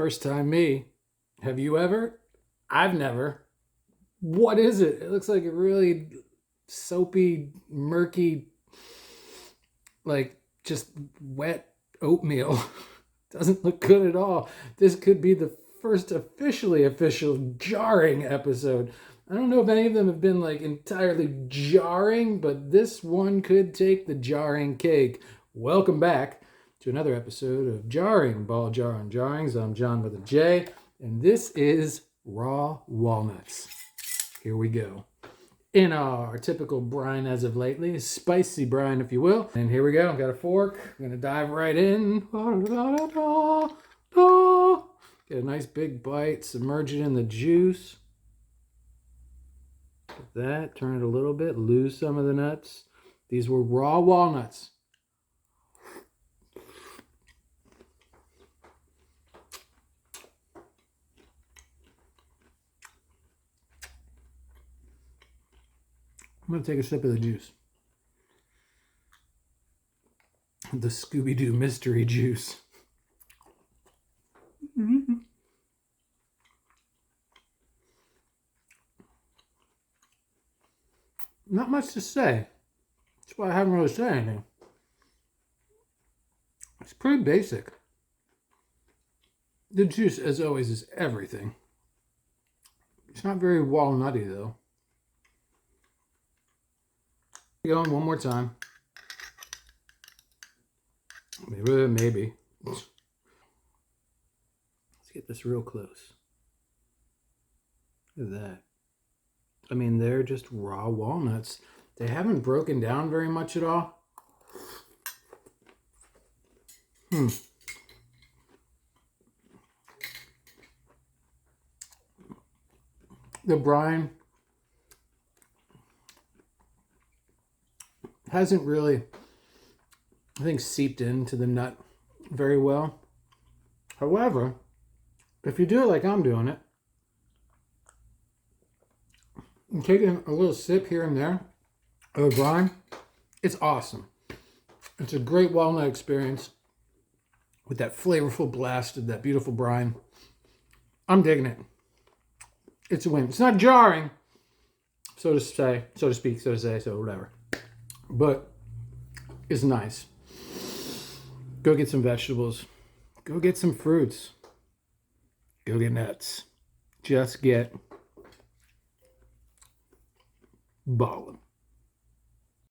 First time me. Have you ever? I've never. What is it? It looks like a really soapy, murky, like just wet oatmeal. Doesn't look good at all. This could be the first official jarring episode. I don't know if any of them have been like entirely jarring, but this one could take the jarring cake. Welcome back to another episode of Jarring, Ball Jar Unjarrings. I'm John with a J, and this is raw walnuts. Here we go. In our typical brine as of lately, spicy brine if you will. And here we go, I've got a fork. I'm gonna dive right in. Get a nice big bite, submerge it in the juice. Get that, turn it a little bit, lose some of the nuts. These were raw walnuts. I'm going to take a sip of the juice. The Scooby-Doo mystery juice. Mm-hmm. Not much to say. That's why I haven't really said anything. It's pretty basic. The juice, as always, is everything. It's not very walnutty, though. Going one more time. Maybe. Let's get this real close. Look at that. I mean, they're just raw walnuts. They haven't broken down very much at all. The brine hasn't really, I think, seeped into the nut very well. However, if you do it like I'm doing it, and taking a little sip here and there of the brine, it's awesome. It's a great walnut experience with that flavorful blast of that beautiful brine. I'm digging it. It's a win. It's not jarring, so to say, so to speak, so to say, so whatever. But it's nice. Go get some vegetables. Go get some fruits. Go get nuts. Just get ballin'.